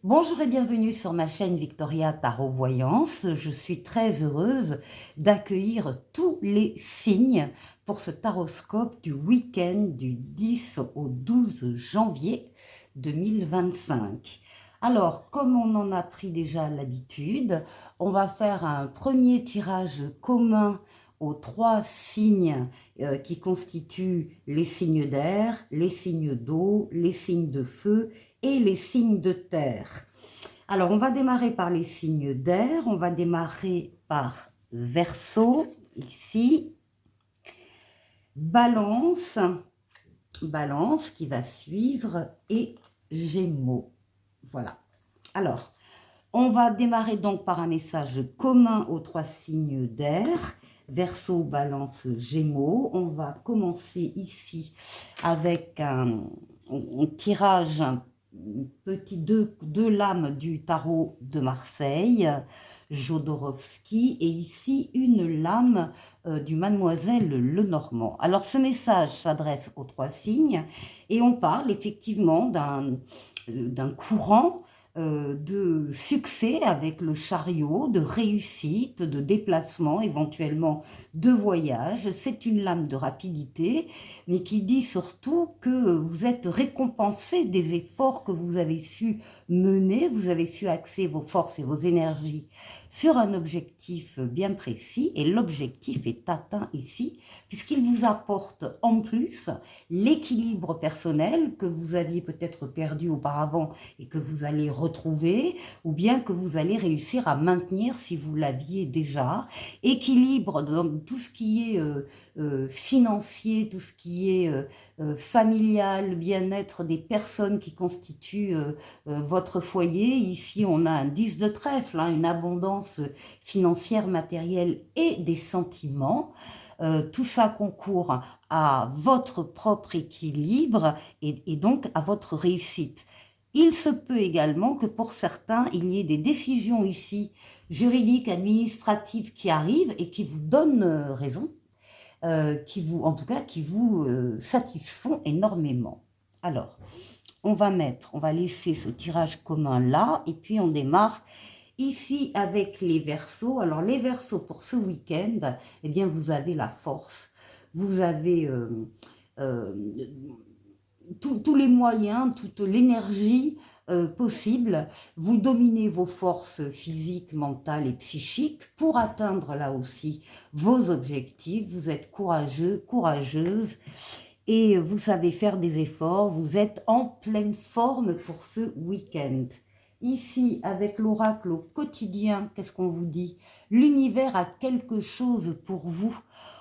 Bonjour et bienvenue sur ma chaîne Victoria Tarot Voyance. Je suis très heureuse d'accueillir tous les signes pour ce taroscope du week-end du 10 au 12 janvier 2025. Alors, comme on en a pris déjà l'habitude, on va faire un premier tirage commun aux trois signes qui constituent les signes d'air, les signes d'eau, les signes de feu et les signes de terre. Alors, on va démarrer par les signes d'air. On va démarrer par Verseau, ici. Balance, Balance qui va suivre, et Gémeaux. Voilà. Alors, on va démarrer donc par un message commun aux trois signes d'air. Verseau, Balance, Gémeaux. On va commencer ici avec un tirage deux lames du tarot de Marseille, Jodorowsky, et ici une lame du Mademoiselle Lenormand. Alors ce message s'adresse aux trois signes et on parle effectivement d'un courant de succès avec le chariot, de réussite, de déplacement, éventuellement de voyage. C'est une lame de rapidité, mais qui dit surtout que vous êtes récompensé des efforts que vous avez su mener, vous avez su axer vos forces et vos énergies sur un objectif bien précis, et l'objectif est atteint ici, puisqu'il vous apporte en plus l'équilibre personnel que vous aviez peut-être perdu auparavant et que vous allez retrouver, ou bien que vous allez réussir à maintenir si vous l'aviez déjà. Équilibre dans tout ce qui est financier, tout ce qui est familial, bien-être des personnes qui constituent votre foyer. Ici, on a un 10 de trèfle, hein, une abondance financière, matérielle et des sentiments. Tout ça concourt à votre propre équilibre et donc à votre réussite. Il se peut également que pour certains, il y ait des décisions ici juridiques, administratives qui arrivent et qui vous donnent raison, en tout cas, qui vous satisfont énormément. Alors, on va laisser ce tirage commun là, et puis on démarre ici avec les Verseaux. Alors les Verseaux pour ce week-end, eh bien vous avez la force, vous avez euh, tous les moyens, toute l'énergie possible. Vous dominez vos forces physiques, mentales et psychiques pour atteindre là aussi vos objectifs. Vous êtes courageux, courageuse, et vous savez faire des efforts. Vous êtes en pleine forme pour ce week-end. Ici, avec l'oracle au quotidien, qu'est-ce qu'on vous dit? L'univers a quelque chose pour vous.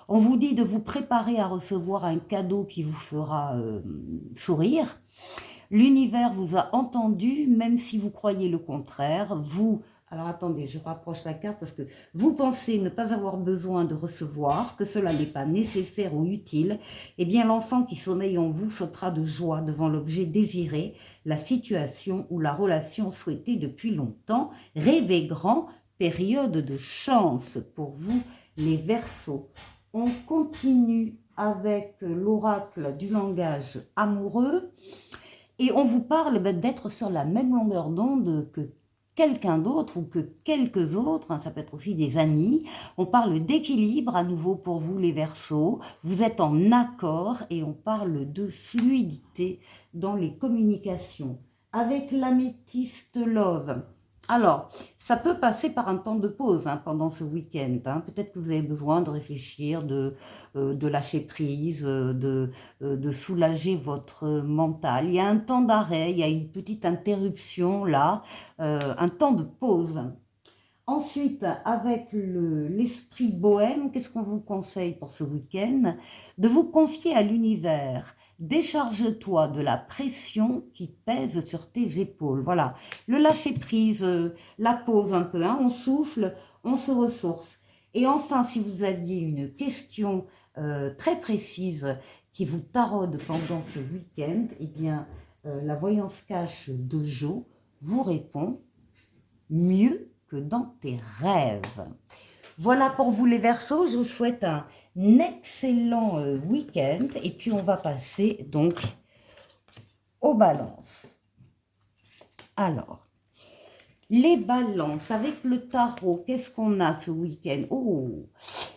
On vous dit de vous préparer à recevoir un cadeau qui vous fera sourire. L'univers vous a entendu, même si vous croyez le contraire. Alors attendez, je rapproche la carte parce que vous pensez ne pas avoir besoin de recevoir, que cela n'est pas nécessaire ou utile. Eh bien, l'enfant qui sommeille en vous sautera de joie devant l'objet désiré, la situation ou la relation souhaitée depuis longtemps. Rêvez grand, période de chance pour vous, les Verseaux. On continue avec l'oracle du langage amoureux. Et on vous parle d'être sur la même longueur d'onde que quelqu'un d'autre ou que quelques autres, hein, ça peut être aussi des amis. On parle d'équilibre à nouveau pour vous les Verseaux, vous êtes en accord, et on parle de fluidité dans les communications. Avec l'améthyste love, alors, ça peut passer par un temps de pause hein, pendant ce week-end. Hein. Peut-être que vous avez besoin de réfléchir, de lâcher prise, de soulager votre mental. Il y a un temps d'arrêt, il y a une petite interruption là, un temps de pause. Ensuite, avec l'esprit bohème, qu'est-ce qu'on vous conseille pour ce week-end? De vous confier à l'univers. Décharge-toi de la pression qui pèse sur tes épaules. Voilà, le lâcher-prise, la pause un peu, hein, on souffle, on se ressource. Et enfin, si vous aviez une question très précise qui vous taraude pendant ce week-end, eh bien, la voyance cache de Jo vous répond mieux que dans tes rêves. Voilà pour vous les Verseaux, je vous souhaite un excellent week-end et puis on va passer donc aux balances. Alors, Les balances, avec le tarot, qu'est-ce qu'on a ce week-end? Oh,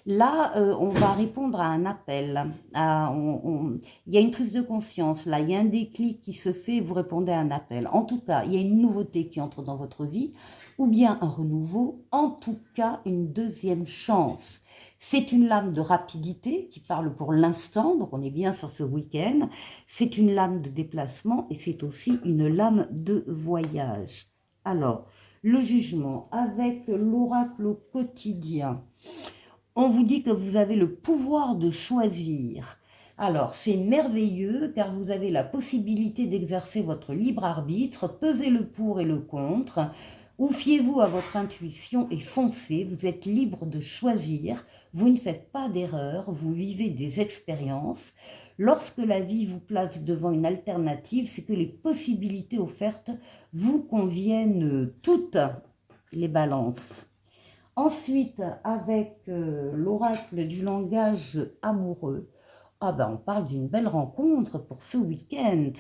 là, on va répondre à un appel. Il y a une prise de conscience, là, il y a un déclic qui se fait, vous répondez à un appel. En tout cas, il y a une nouveauté qui entre dans votre vie, ou bien un renouveau, en tout cas, une deuxième chance. C'est une lame de rapidité qui parle pour l'instant, donc on est bien sur ce week-end. C'est une lame de déplacement et c'est aussi une lame de voyage. Alors, le jugement avec l'oracle au quotidien. On vous dit que vous avez le pouvoir de choisir. Alors, c'est merveilleux car vous avez la possibilité d'exercer votre libre arbitre, peser le pour et le contre. Ou fiez-vous à votre intuition et foncez, vous êtes libre de choisir, vous ne faites pas d'erreur, vous vivez des expériences. Lorsque la vie vous place devant une alternative, c'est que les possibilités offertes vous conviennent toutes, les balances. Ensuite, avec l'oracle du langage amoureux, ah ben, on parle d'une belle rencontre pour ce week-end.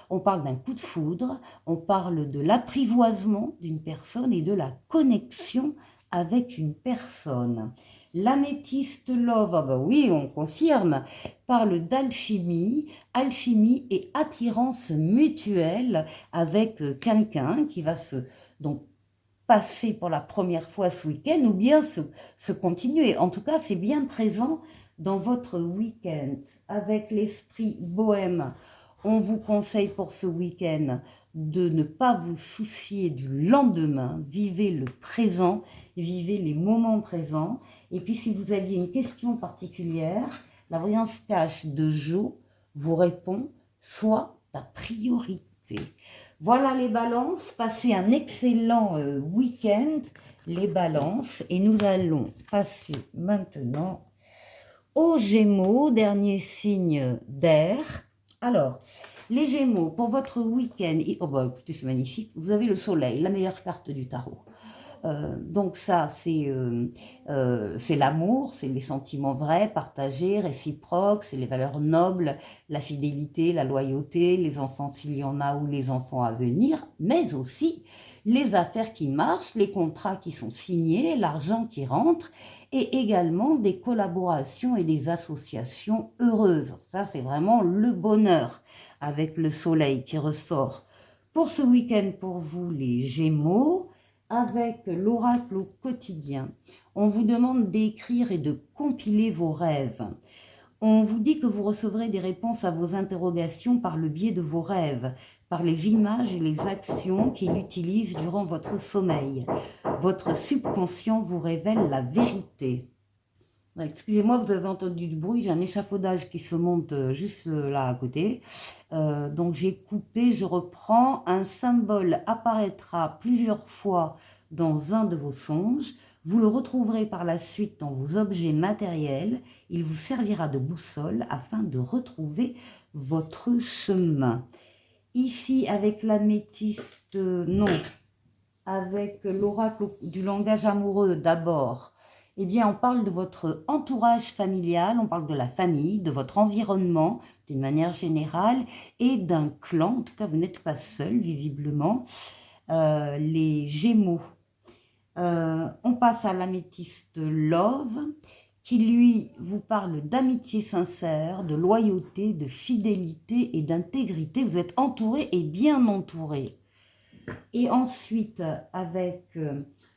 On parle d'un coup de foudre, on parle de l'apprivoisement d'une personne et de la connexion avec une personne. L'améthyste love, ah ben oui, on confirme, parle d'alchimie, alchimie et attirance mutuelle avec quelqu'un qui va donc passer pour la première fois ce week-end ou bien se continuer. En tout cas, c'est bien présent dans votre week-end. Avec l'esprit bohème, on vous conseille pour ce week-end de ne pas vous soucier du lendemain. Vivez le présent, vivez les moments présents. Et puis, si vous aviez une question particulière, la voyance cache de Jo vous répond soit ta priorité. Voilà les balances, passez un excellent week-end, les balances. Et nous allons passer maintenant aux Gémeaux, dernier signe d'air. Alors, les Gémeaux, pour votre week-end, oh bah écoutez, c'est magnifique, vous avez le soleil, la meilleure carte du tarot. Donc ça, c'est l'amour, c'est les sentiments vrais, partagés, réciproques, c'est les valeurs nobles, la fidélité, la loyauté, les enfants s'il y en a ou les enfants à venir, mais aussi les affaires qui marchent, les contrats qui sont signés, l'argent qui rentre, et également des collaborations et des associations heureuses. Ça, c'est vraiment le bonheur avec le soleil qui ressort. Pour ce week-end, pour vous les Gémeaux, avec l'oracle au quotidien, on vous demande d'écrire et de compiler vos rêves. On vous dit que vous recevrez des réponses à vos interrogations par le biais de vos rêves, par les images et les actions qu'il utilise durant votre sommeil. Votre subconscient vous révèle la vérité. Excusez-moi, vous avez entendu du bruit, j'ai un échafaudage qui se monte juste là à côté. Donc j'ai coupé, je reprends. Un symbole apparaîtra plusieurs fois dans un de vos songes. Vous le retrouverez par la suite dans vos objets matériels. Il vous servira de boussole afin de retrouver votre chemin. Ici, avec l'améthyste, non, avec l'oracle du langage amoureux d'abord, eh bien, on parle de votre entourage familial, on parle de la famille, de votre environnement d'une manière générale et d'un clan. En tout cas, vous n'êtes pas seul, visiblement. Les Gémeaux. On passe à l'améthyste Love, qui lui vous parle d'amitié sincère, de loyauté, de fidélité et d'intégrité. Vous êtes entouré et bien entouré. Et ensuite, avec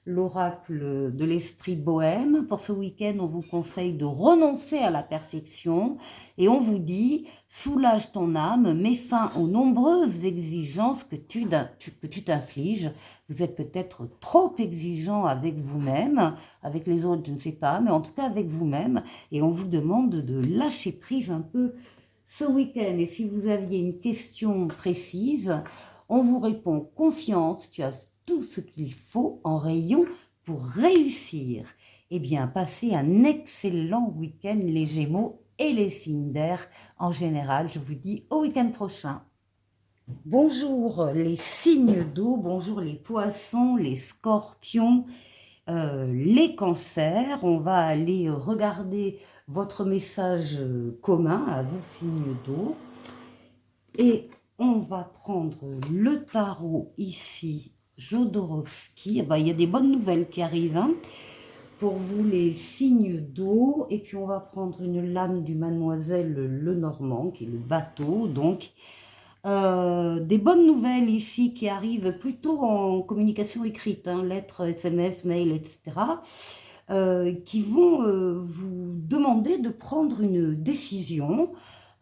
l'oracle de l'esprit bohème, pour ce week-end, on vous conseille de renoncer à la perfection et on vous dit, soulage ton âme, mets fin aux nombreuses exigences que tu t'infliges. Vous êtes peut-être trop exigeant avec vous-même, avec les autres, je ne sais pas, mais en tout cas avec vous-même. Et on vous demande de lâcher prise un peu ce week-end. Et si vous aviez une question précise, on vous répond confiance, tu as tout ce qu'il faut en rayon pour réussir. Eh bien, passez un excellent week-end les Gémeaux et les signes d'air en général. Je vous dis au week-end prochain. Bonjour les signes d'eau, bonjour les poissons, les scorpions, les cancers. On va aller regarder votre message commun à vous, signes d'eau. Et on va prendre le tarot ici Jodorowsky. Eh ben, il y a des bonnes nouvelles qui arrivent, hein, pour vous les signes d'eau. Et puis on va prendre une lame du Mademoiselle Lenormand, qui est le bateau. Donc des bonnes nouvelles ici qui arrivent plutôt en communication écrite, hein, lettres, SMS, mail, etc. Qui vont vous demander de prendre une décision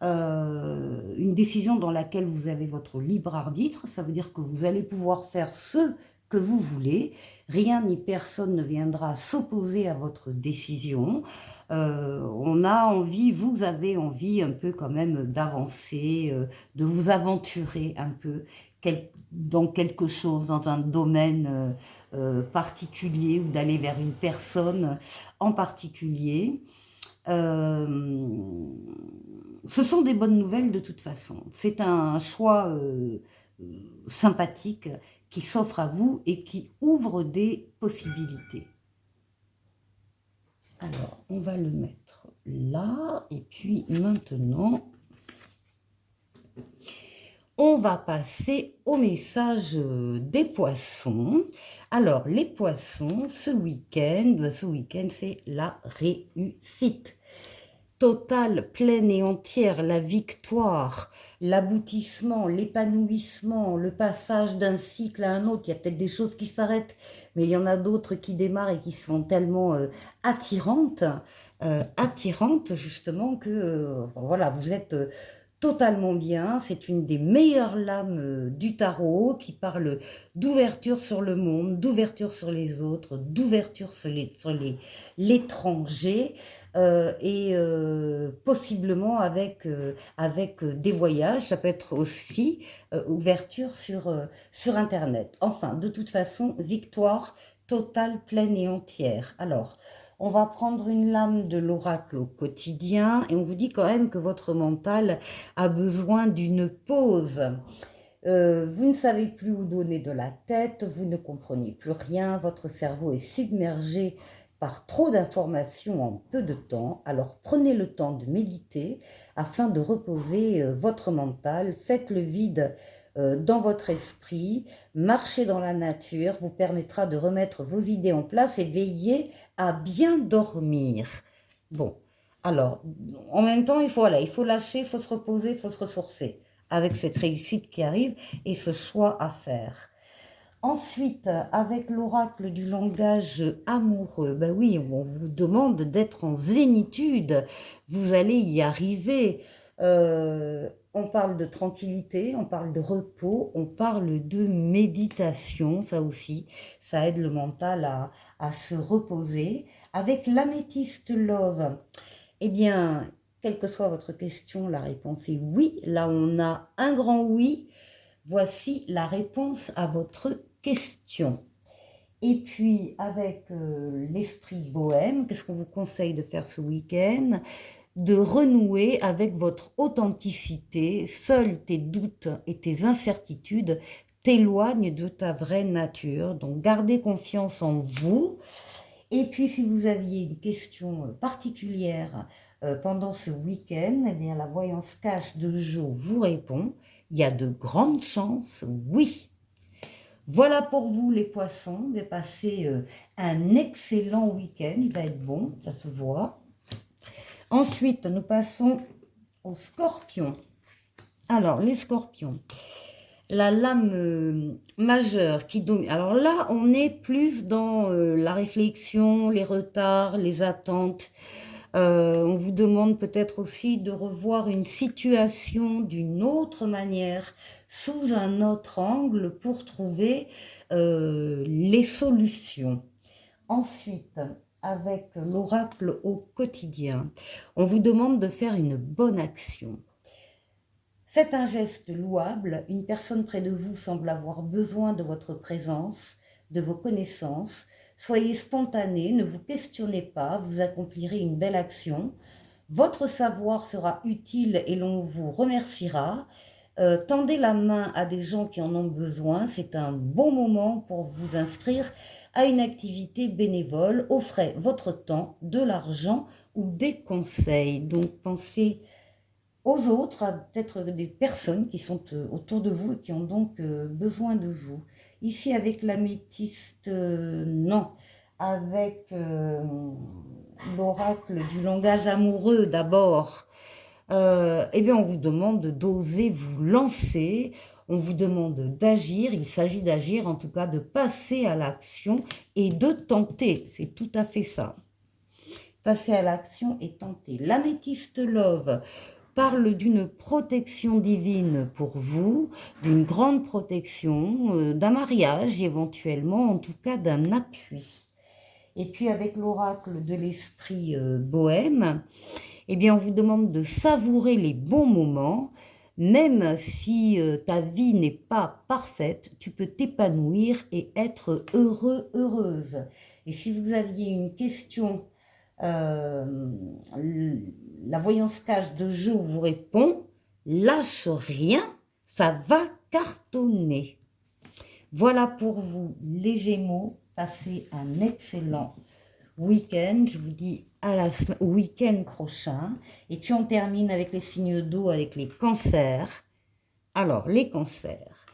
dans laquelle vous avez votre libre arbitre. Ça veut dire que vous allez pouvoir faire ce que vous voulez. Rien ni personne ne viendra s'opposer à votre décision. On a envie, vous avez envie un peu quand même d'avancer, de vous aventurer un peu dans quelque chose, dans un domaine particulier, ou d'aller vers une personne en particulier. Ce sont des bonnes nouvelles de toute façon. C'est un choix sympathique qui s'offre à vous et qui ouvre des possibilités. Alors, on va le mettre là. Et puis maintenant, on va passer au message des poissons. Alors, les poissons, ce week-end, c'est la réussite totale, pleine et entière, la victoire, l'aboutissement, l'épanouissement, le passage d'un cycle à un autre. Il y a peut-être des choses qui s'arrêtent, mais il y en a d'autres qui démarrent et qui sont tellement attirantes justement que voilà, vous êtes totalement bien. C'est une des meilleures lames du tarot qui parle d'ouverture sur le monde, d'ouverture sur les autres, d'ouverture sur l'étranger, et possiblement avec des voyages. Ça peut être aussi ouverture sur Internet. Enfin, de toute façon, victoire totale, pleine et entière. Alors, on va prendre une lame de l'oracle au quotidien et on vous dit quand même que votre mental a besoin d'une pause. Vous ne savez plus où donner de la tête, vous ne comprenez plus rien, votre cerveau est submergé par trop d'informations en peu de temps. Alors prenez le temps de méditer afin de reposer votre mental, faites le vide dans votre esprit, marcher dans la nature vous permettra de remettre vos idées en place et veiller à bien dormir. Bon, alors, en même temps, il faut lâcher, il faut se reposer, il faut se ressourcer avec cette réussite qui arrive et ce choix à faire. Ensuite, avec l'oracle du langage amoureux, ben oui, on vous demande d'être en zénitude, vous allez y arriver. On parle de tranquillité, on parle de repos, on parle de méditation, ça aussi, ça aide le mental à se reposer. Avec l'améthyste love, eh bien, quelle que soit votre question, la réponse est oui. Là, on a un grand oui. Voici la réponse à votre question. Et puis, avec l'esprit bohème, qu'est-ce qu'on vous conseille de faire ce week-end? De renouer avec votre authenticité. Seuls tes doutes et tes incertitudes t'éloignent de ta vraie nature. Donc, gardez confiance en vous. Et puis, si vous aviez une question particulière pendant ce week-end, eh bien, la voyance cash de Jo vous répond. Il y a de grandes chances, oui. Voilà pour vous les poissons, de passer un excellent week-end. Il va être bon, ça se voit. Ensuite, nous passons aux scorpions. Alors, les scorpions. La lame majeure qui domine. Alors là, on est plus dans la réflexion, les retards, les attentes. On vous demande peut-être aussi de revoir une situation d'une autre manière, sous un autre angle, pour trouver les solutions. Ensuite, avec l'oracle au quotidien, on vous demande de faire une bonne action. Faites un geste louable, une personne près de vous semble avoir besoin de votre présence, de vos connaissances. Soyez spontané, ne vous questionnez pas, vous accomplirez une belle action. Votre savoir sera utile et l'on vous remerciera. Tendez la main à des gens qui en ont besoin, c'est un bon moment pour vous inscrire à une activité bénévole. Offrez votre temps, de l'argent ou des conseils. Donc pensez aux autres, à peut-être des personnes qui sont autour de vous et qui ont donc besoin de vous. Ici, avec l'améthyste, non. Avec l'oracle du langage amoureux d'abord, eh bien, on vous demande d'oser vous lancer, on vous demande d'agir, il s'agit d'agir, en tout cas de passer à l'action et de tenter, c'est tout à fait ça. Passer à l'action et tenter. L'améthyste love parle d'une protection divine pour vous, d'une grande protection, d'un mariage éventuellement, en tout cas d'un appui. Et puis avec l'oracle de l'esprit bohème, eh bien on vous demande de savourer les bons moments, même si ta vie n'est pas parfaite, tu peux t'épanouir et être heureux, heureuse. Et si vous aviez une question, la voyance cache de jeu vous répond, lâche rien, ça va cartonner. Voilà pour vous les Gémeaux, passez un excellent week-end, je vous dis au week-end prochain, et puis on termine avec les signes d'eau, avec les cancers. Alors, les cancers,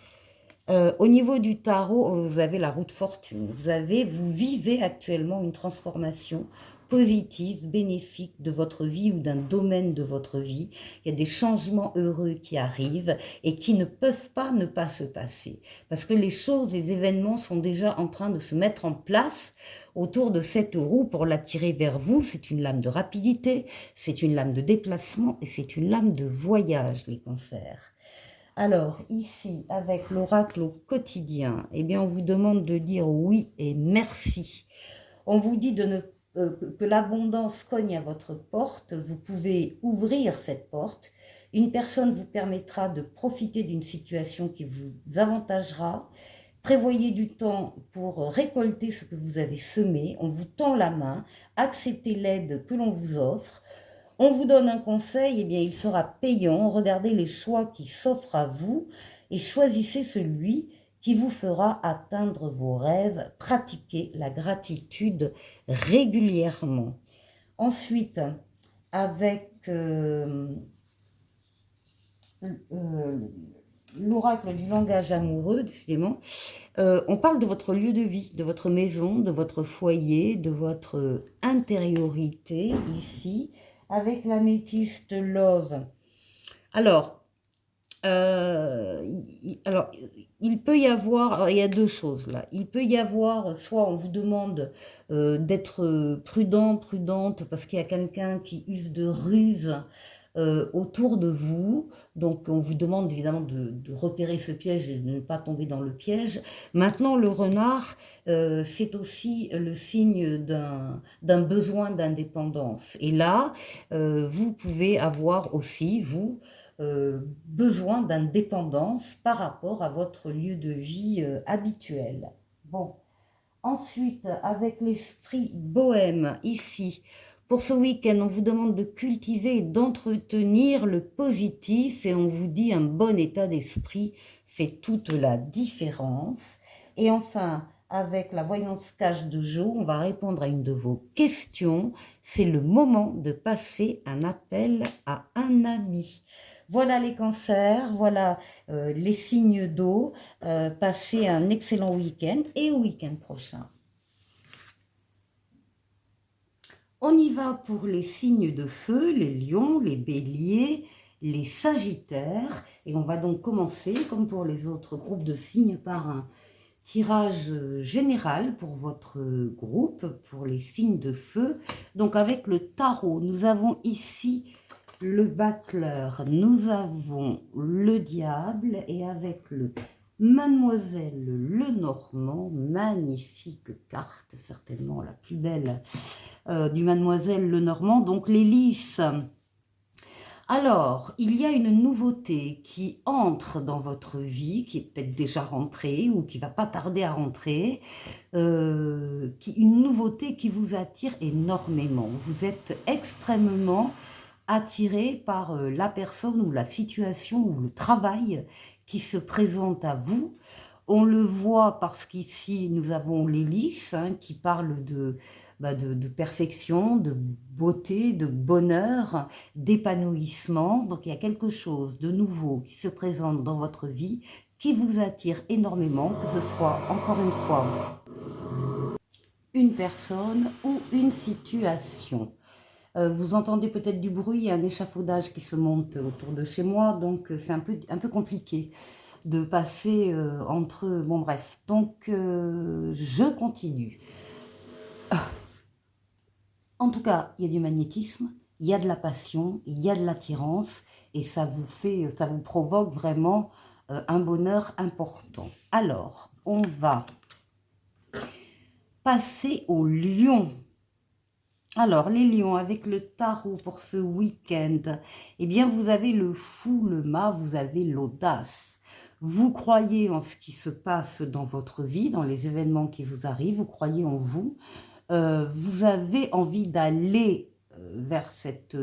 au niveau du tarot, vous avez la roue de fortune, vous vivez actuellement une transformation positive, bénéfique de votre vie ou d'un domaine de votre vie. Il y a des changements heureux qui arrivent et qui ne peuvent pas ne pas se passer. Parce que les choses, les événements sont déjà en train de se mettre en place autour de cette roue pour l'attirer vers vous. C'est une lame de rapidité, c'est une lame de déplacement et c'est une lame de voyage, les cancers. Alors, ici, avec l'oracle au quotidien, eh bien, on vous demande de dire oui et merci. On vous dit que l'abondance cogne à votre porte, vous pouvez ouvrir cette porte. Une personne vous permettra de profiter d'une situation qui vous avantagera. Prévoyez du temps pour récolter ce que vous avez semé. On vous tend la main, acceptez l'aide que l'on vous offre. On vous donne un conseil, eh bien, il sera payant. Regardez les choix qui s'offrent à vous et choisissez celui qui vous fera atteindre vos rêves. Pratiquez la gratitude régulièrement. Ensuite, avec l'oracle du langage amoureux, décidément, on parle de votre lieu de vie, de votre maison, de votre foyer, de votre intériorité ici, avec l'améthyste love. Alors, il peut y avoir, il y a deux choses là. Il peut y avoir, soit on vous demande d'être prudente, parce qu'il y a quelqu'un qui use de ruse autour de vous. Donc, on vous demande évidemment de repérer ce piège et de ne pas tomber dans le piège. Maintenant, le renard, c'est aussi le signe d'un besoin d'indépendance. Et là, vous pouvez avoir aussi, vous, besoin d'indépendance par rapport à votre lieu de vie habituel. Bon, ensuite, avec l'esprit bohème, ici, pour ce week-end, on vous demande de cultiver et d'entretenir le positif et on vous dit un bon état d'esprit fait toute la différence. Et enfin, avec la voyance cache de Jo, on va répondre à une de vos questions. C'est le moment de passer un appel à un ami. Voilà les cancers, voilà les signes d'eau. Passez un excellent week-end et au week-end prochain. On y va pour les signes de feu, les lions, les béliers, les sagittaires. Et on va donc commencer, comme pour les autres groupes de signes, par un tirage général pour votre groupe, pour les signes de feu. Donc avec le tarot, nous avons ici le battleur, nous avons le diable et avec le Mademoiselle Lenormand, magnifique carte, certainement la plus belle du Mademoiselle Lenormand, donc les lys. Alors, il y a une nouveauté qui entre dans votre vie, qui est peut-être déjà rentrée ou qui va pas tarder à rentrer, une nouveauté qui vous attire énormément. Vous êtes extrêmement attiré par la personne ou la situation ou le travail qui se présente à vous. On le voit parce qu'ici, nous avons l'hélice qui parle de perfection, de beauté, de bonheur, d'épanouissement. Donc, il y a quelque chose de nouveau qui se présente dans votre vie qui vous attire énormément, que ce soit, encore une fois, une personne ou une situation. Vous entendez peut-être du bruit, il y a un échafaudage qui se monte autour de chez moi, donc c'est un peu compliqué de passer entre... Bon bref, donc je continue. En tout cas, il y a du magnétisme, il y a de la passion, il y a de l'attirance, et ça vous provoque vraiment un bonheur important. Alors, on va passer aux lions. Alors, les lions, avec le tarot pour ce week-end, eh bien, vous avez le fou, le mât, vous avez l'audace. Vous croyez en ce qui se passe dans votre vie, dans les événements qui vous arrivent, vous croyez en vous. Vous avez envie d'aller vers cette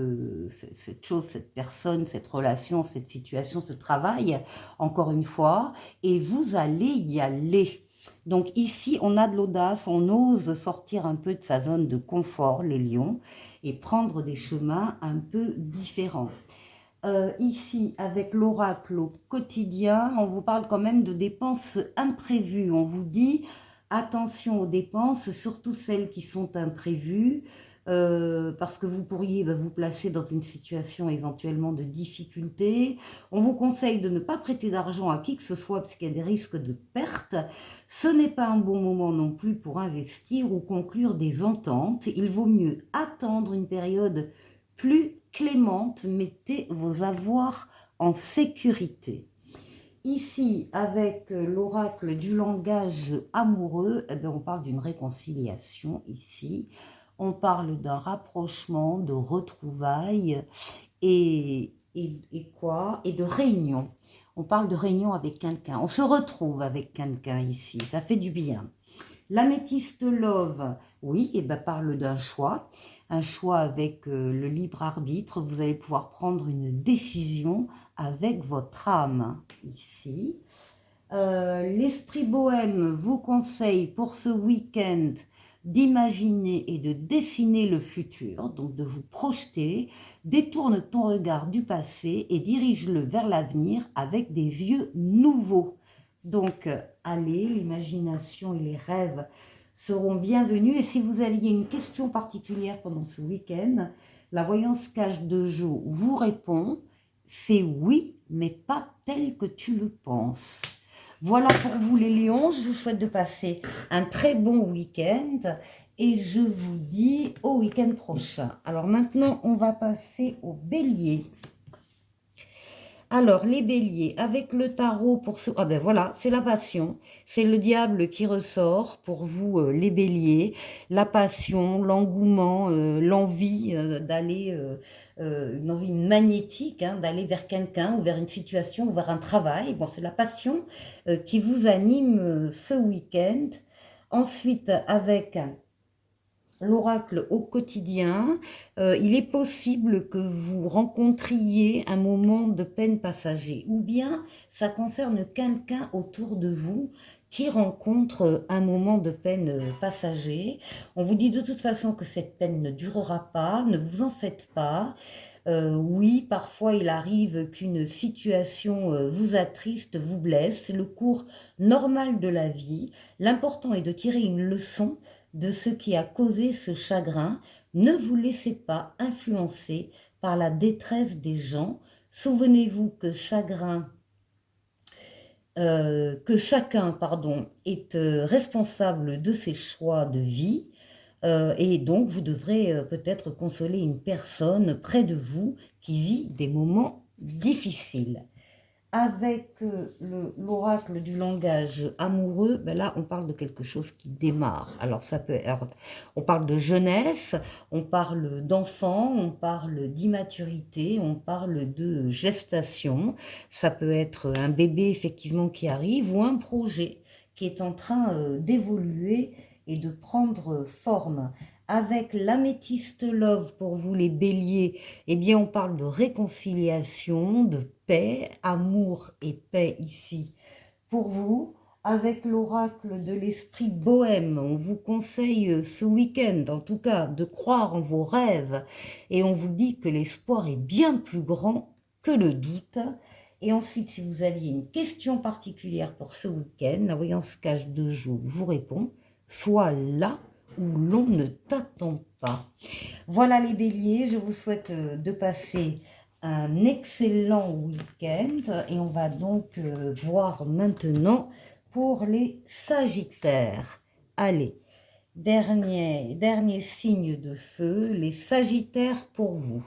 chose, cette personne, cette relation, cette situation, ce travail, encore une fois, et vous allez y aller. Donc ici, on a de l'audace, on ose sortir un peu de sa zone de confort, les lions, et prendre des chemins un peu différents. Ici, avec l'oracle au quotidien, on vous parle quand même de dépenses imprévues. On vous dit, attention aux dépenses, surtout celles qui sont imprévues, parce que vous pourriez vous placer dans une situation éventuellement de difficulté. On vous conseille de ne pas prêter d'argent à qui que ce soit, parce qu'il y a des risques de perte. Ce n'est pas un bon moment non plus pour investir ou conclure des ententes. Il vaut mieux attendre une période plus clémente, mettez vos avoirs en sécurité. Ici, avec l'oracle du langage amoureux, eh bien, on parle d'une réconciliation ici. On parle d'un rapprochement, de retrouvailles et quoi? Et de réunion. On parle de réunion avec quelqu'un. On se retrouve avec quelqu'un ici. Ça fait du bien. L'améthyste love, oui, et parle d'un choix. Un choix avec le libre arbitre. Vous allez pouvoir prendre une décision avec votre âme, ici. L'esprit bohème vous conseille pour ce week-end d'imaginer et de dessiner le futur, donc de vous projeter. Détourne ton regard du passé et dirige-le vers l'avenir avec des yeux nouveaux. Donc, allez, l'imagination et les rêves seront bienvenus. Et si vous aviez une question particulière pendant ce week-end, la voyance cache de Jo vous répond, c'est oui, mais pas tel que tu le penses. Voilà pour vous les lions, je vous souhaite de passer un très bon week-end et je vous dis au week-end prochain. Alors maintenant, on va passer au bélier. Alors, les béliers, avec le tarot pour ce... Ah ben voilà, c'est la passion. C'est le diable qui ressort pour vous, les béliers. La passion, l'engouement, l'envie d'aller... une envie magnétique, d'aller vers quelqu'un ou vers une situation ou vers un travail. Bon, c'est la passion qui vous anime ce week-end. Ensuite, avec... l'oracle au quotidien, il est possible que vous rencontriez un moment de peine passager, ou bien ça concerne quelqu'un autour de vous qui rencontre un moment de peine passager. On vous dit de toute façon que cette peine ne durera pas, ne vous en faites pas. Oui, parfois il arrive qu'une situation vous attriste, vous blesse, c'est le cours normal de la vie. L'important est de tirer une leçon de ce qui a causé ce chagrin. Ne vous laissez pas influencer par la détresse des gens. Souvenez-vous que chacun est responsable de ses choix de vie. Et donc, vous devrez peut-être consoler une personne près de vous qui vit des moments difficiles. Avec l'oracle du langage amoureux, ben là, on parle de quelque chose qui démarre. Alors, on parle de jeunesse, on parle d'enfant, on parle d'immaturité, on parle de gestation. Ça peut être un bébé, effectivement, qui arrive ou un projet qui est en train d'évoluer et de prendre forme. Avec l'améthyste love pour vous les béliers, eh bien on parle de réconciliation, de paix, amour et paix ici pour vous. avec l'oracle de l'esprit bohème. On vous conseille ce week-end, en tout cas, de croire en vos rêves. Et on vous dit que l'espoir est bien plus grand que le doute. Et ensuite, si vous aviez une question particulière pour ce week-end, la voyance cache de jour vous répond, soit là où l'on ne t'attend pas. Voilà les béliers, je vous souhaite de passer un excellent week-end et on va donc voir maintenant pour les sagittaires. Allez, dernier signe de feu, les sagittaires pour vous.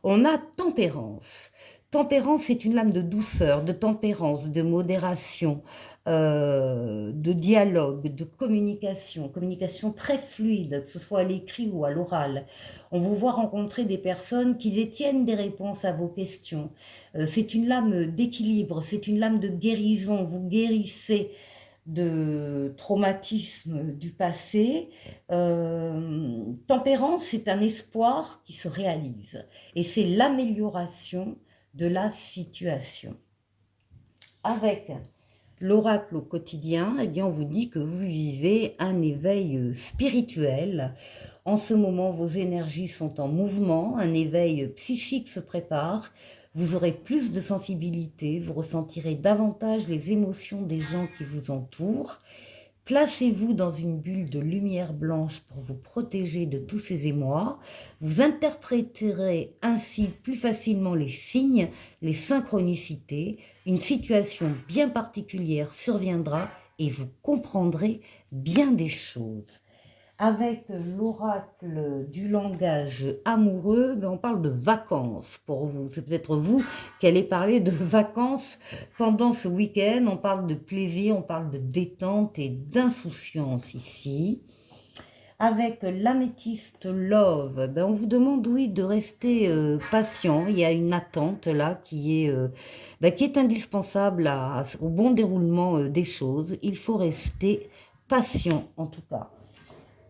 On a tempérance. Tempérance est une lame de douceur, de tempérance, de modération, de dialogue, de communication, communication très fluide, que ce soit à l'écrit ou à l'oral. On vous voit rencontrer des personnes qui détiennent des réponses à vos questions. C'est une lame d'équilibre, c'est une lame de guérison. Vous guérissez de traumatismes du passé. Tempérance, c'est un espoir qui se réalise et c'est l'amélioration de la situation. Avec l'oracle au quotidien, eh bien, on vous dit que vous vivez un éveil spirituel. En ce moment, vos énergies sont en mouvement, un éveil psychique se prépare. Vous aurez plus de sensibilité, vous ressentirez davantage les émotions des gens qui vous entourent. Placez-vous dans une bulle de lumière blanche pour vous protéger de tous ces émois. Vous interpréterez ainsi plus facilement les signes, les synchronicités. Une situation bien particulière surviendra et vous comprendrez bien des choses. Avec l'oracle du langage amoureux, on parle de vacances pour vous. C'est peut-être vous qui allez parler de vacances pendant ce week-end. On parle de plaisir, on parle de détente et d'insouciance ici. Avec l'améthyste love, on vous demande, oui, de rester patient. Il y a une attente là qui est indispensable au bon déroulement des choses. Il faut rester patient en tout cas.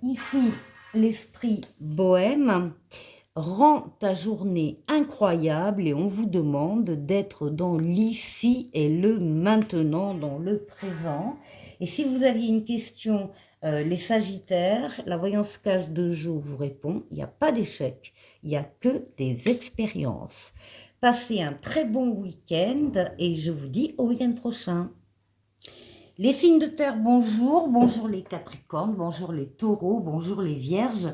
Ici, l'esprit bohème rend ta journée incroyable et on vous demande d'être dans l'ici et le maintenant, dans le présent. Et si vous aviez une question, les sagittaires, la voyance cache de jour vous répond, il n'y a pas d'échec, il n'y a que des expériences. Passez un très bon week-end et je vous dis au week-end prochain. Les signes de terre, bonjour, bonjour les capricornes, bonjour les taureaux, bonjour les vierges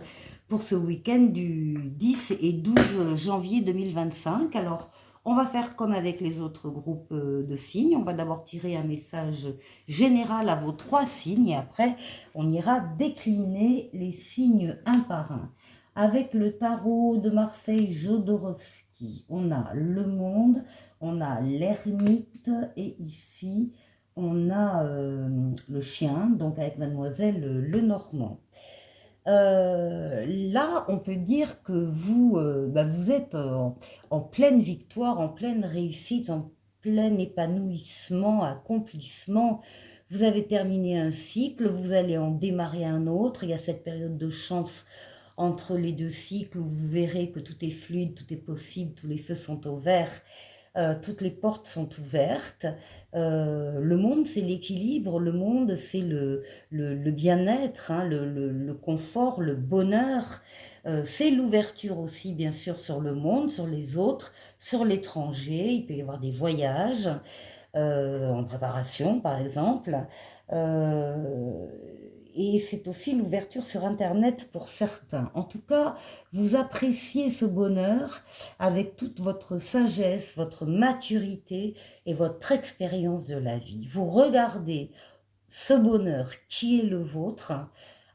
pour ce week-end du 10 et 12 janvier 2025. Alors, on va faire comme avec les autres groupes de signes. On va d'abord tirer un message général à vos 3 signes et après, on ira décliner les signes un par un. Avec le tarot de Marseille Jodorowsky, on a le monde, on a l'ermite et ici on a le chien, donc avec mademoiselle Lenormand. Là, on peut dire que vous êtes en pleine victoire, en pleine réussite, en plein épanouissement, accomplissement. Vous avez terminé un cycle, vous allez en démarrer un autre. Il y a cette période de chance entre les 2 cycles où vous verrez que tout est fluide, tout est possible, tous les feux sont au vert. Toutes les portes sont ouvertes. Le monde, c'est l'équilibre. Le monde, c'est le bien-être, hein, le confort, le bonheur. C'est l'ouverture aussi, bien sûr, sur le monde, sur les autres, sur l'étranger. Il peut y avoir des voyages en préparation, par exemple. Et c'est aussi l'ouverture sur Internet pour certains. En tout cas, vous appréciez ce bonheur avec toute votre sagesse, votre maturité et votre expérience de la vie. Vous regardez ce bonheur qui est le vôtre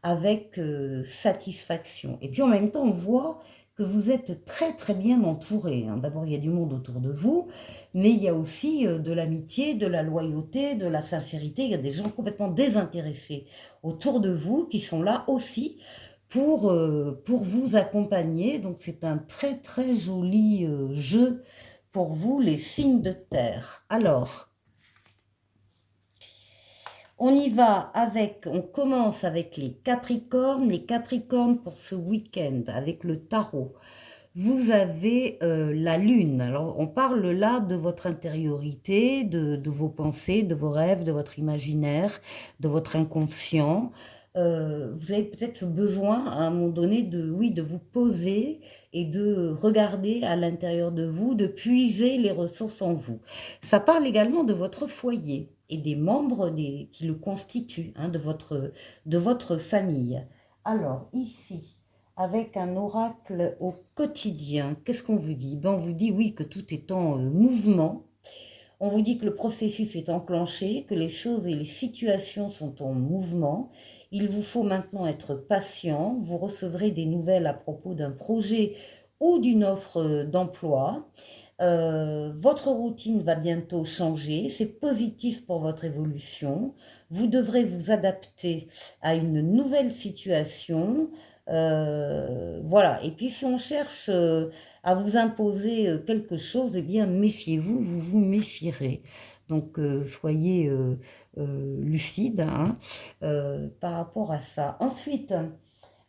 avec satisfaction. Et puis en même temps, on voit que vous êtes très très bien entouré. D'abord, il y a du monde autour de vous, mais il y a aussi de l'amitié, de la loyauté, de la sincérité. Il y a des gens complètement désintéressés autour de vous qui sont là aussi pour vous accompagner. Donc c'est un très très joli jeu pour vous, les signes de terre. Alors, on commence avec les Capricornes. Les Capricornes pour ce week-end avec le tarot. vous avez la lune. Alors, on parle là de votre intériorité, de vos pensées, de vos rêves, de votre imaginaire, de votre inconscient. Vous avez peut-être besoin à un moment donné de, oui, de vous poser et de regarder à l'intérieur de vous, de puiser les ressources en vous. Ça parle également de votre foyer et des membres qui le constituent, hein, de votre famille. Alors, ici, avec un oracle au quotidien, qu'est-ce qu'on vous dit? Ben, on vous dit, oui, que tout est en mouvement. On vous dit que le processus est enclenché, que les choses et les situations sont en mouvement. Il vous faut maintenant être patient. Vous recevrez des nouvelles à propos d'un projet ou d'une offre d'emploi. Votre routine va bientôt changer. C'est positif pour votre évolution. Vous devrez vous adapter à une nouvelle situation. Voilà. Et puis si on cherche à vous imposer quelque chose, eh bien méfiez-vous, vous vous méfierez. Donc soyez lucide, hein, par rapport à ça. Ensuite,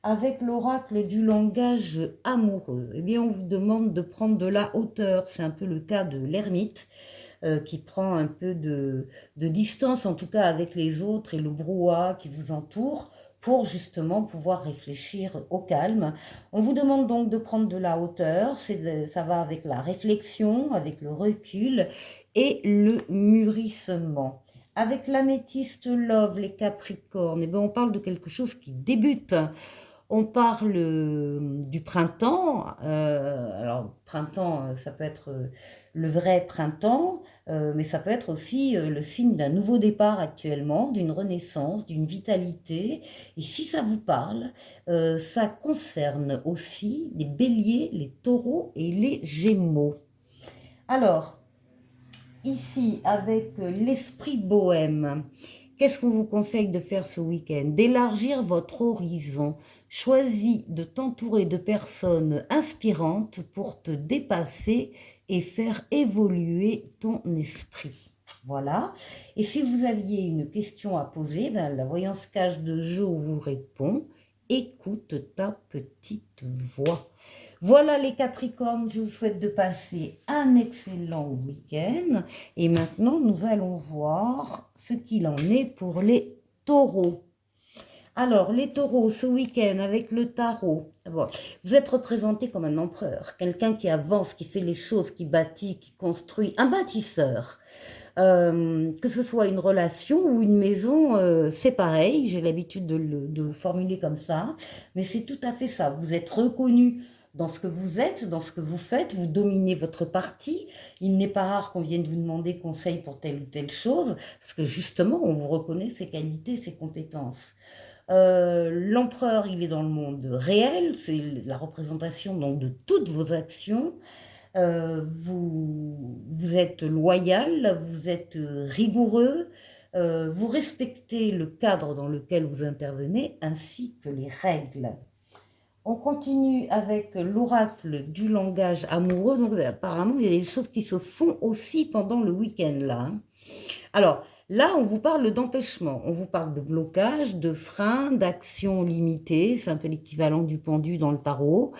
avec l'oracle du langage amoureux, eh bien on vous demande de prendre de la hauteur. C'est un peu le cas de l'ermite qui prend un peu de distance, en tout cas avec les autres et le brouhaha qui vous entoure, pour justement pouvoir réfléchir au calme. On vous demande donc de prendre de la hauteur, ça va avec la réflexion, avec le recul et le mûrissement. Avec l'améthyste love, les capricornes, eh bien on parle de quelque chose qui débute. On parle du printemps. Alors, printemps, ça peut être le vrai printemps, mais ça peut être aussi le signe d'un nouveau départ actuellement, d'une renaissance, d'une vitalité. Et si ça vous parle, ça concerne aussi les béliers, les taureaux et les gémeaux. Alors, ici, avec l'esprit bohème, qu'est-ce qu'on vous conseille de faire ce week-end? D'élargir votre horizon. Choisis de t'entourer de personnes inspirantes pour te dépasser et faire évoluer ton esprit. Voilà. Et si vous aviez une question à poser, ben, la voyance cache de Jo vous répond. Écoute ta petite voix. Voilà les Capricornes, je vous souhaite de passer un excellent week-end. Et maintenant, nous allons voir ce qu'il en est pour les taureaux. Alors, les taureaux, ce week-end, avec le tarot, bon, vous êtes représenté comme un empereur, quelqu'un qui avance, qui fait les choses, qui bâtit, qui construit, un bâtisseur. Que ce soit une relation ou une maison, c'est pareil, j'ai l'habitude de le formuler comme ça, mais c'est tout à fait ça. Vous êtes reconnu dans ce que vous êtes, dans ce que vous faites, vous dominez votre partie. Il n'est pas rare qu'on vienne vous demander conseil pour telle ou telle chose, parce que justement, on vous reconnaît ses qualités, ses compétences. L'empereur, il est dans le monde réel, c'est la représentation donc de toutes vos actions. Vous êtes loyal, vous êtes rigoureux, vous respectez le cadre dans lequel vous intervenez ainsi que les règles. On continue avec l'oracle du langage amoureux. Donc apparemment, il y a des choses qui se font aussi pendant le week-end là. Hein. Alors, là, on vous parle d'empêchement, on vous parle de blocage, de frein, d'action limitée, c'est un peu l'équivalent du pendu dans le tarot.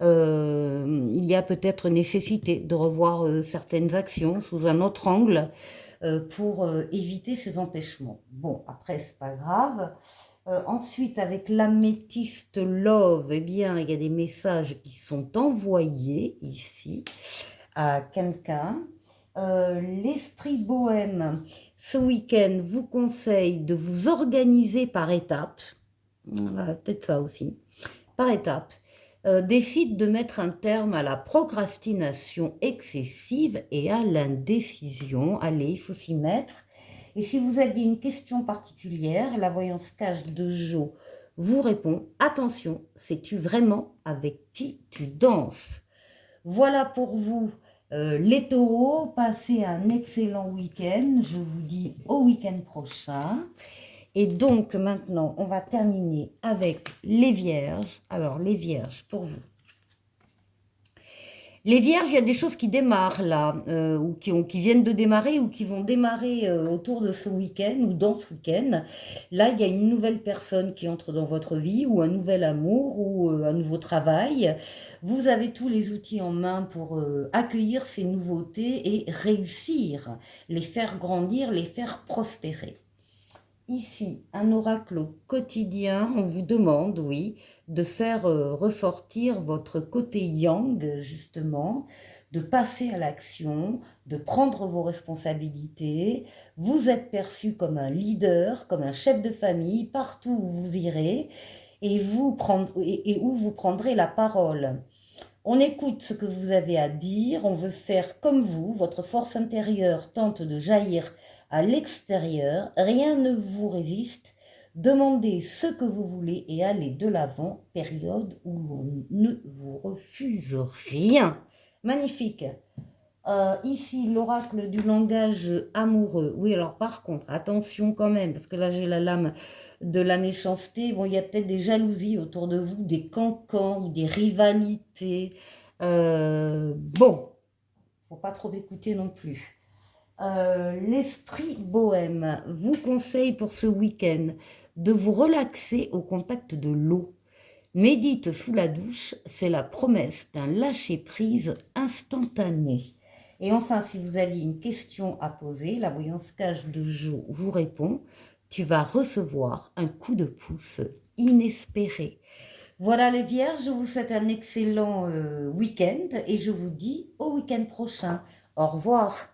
Il y a peut-être nécessité de revoir certaines actions sous un autre angle pour éviter ces empêchements. Bon, après, c'est pas grave. Ensuite, avec l'améthyste love, eh bien, il y a des messages qui sont envoyés ici à quelqu'un. L'esprit bohème, ce week-end, vous conseille de vous organiser par étapes. Peut-être ça aussi. Par étapes. Décide de mettre un terme à la procrastination excessive et à l'indécision. Allez, il faut s'y mettre. Et si vous aviez une question particulière, la voyance cache de Jo vous répond. Attention, sais-tu vraiment avec qui tu danses? Voilà pour vous les taureaux. Passez un excellent week-end. Je vous dis au week-end prochain. Et donc maintenant, on va terminer avec les vierges. Alors les vierges, pour vous. Les vierges, il y a des choses qui démarrent là, ou qui viennent de démarrer, ou qui vont démarrer autour de ce week-end, ou dans ce week-end. Là, il y a une nouvelle personne qui entre dans votre vie, ou un nouvel amour, ou un nouveau travail. Vous avez tous les outils en main pour accueillir ces nouveautés et réussir, les faire grandir, les faire prospérer. Ici, un oracle au quotidien, on vous demande, oui, de faire ressortir votre côté yang, justement, de passer à l'action, de prendre vos responsabilités. Vous êtes perçu comme un leader, comme un chef de famille, partout où vous irez, et où vous prendrez la parole. On écoute ce que vous avez à dire, on veut faire comme vous, votre force intérieure tente de jaillir à l'extérieur, rien ne vous résiste, demandez ce que vous voulez et allez de l'avant, période où l'on ne vous refuse rien. Magnifique. Ici, l'oracle du langage amoureux. Oui, alors par contre, attention quand même, parce que là j'ai la lame de la méchanceté. Bon, il y a peut-être des jalousies autour de vous, des cancans ou des rivalités. Bon, faut pas trop écouter non plus. L'esprit bohème vous conseille pour ce week-end de vous relaxer au contact de l'eau. Médite sous la douche, c'est la promesse d'un lâcher-prise instantané. Et enfin, si vous aviez une question à poser, la voyance cache de Jo vous répond, tu vas recevoir un coup de pouce inespéré. Voilà les vierges, je vous souhaite un excellent week-end et je vous dis au week-end prochain. Au revoir.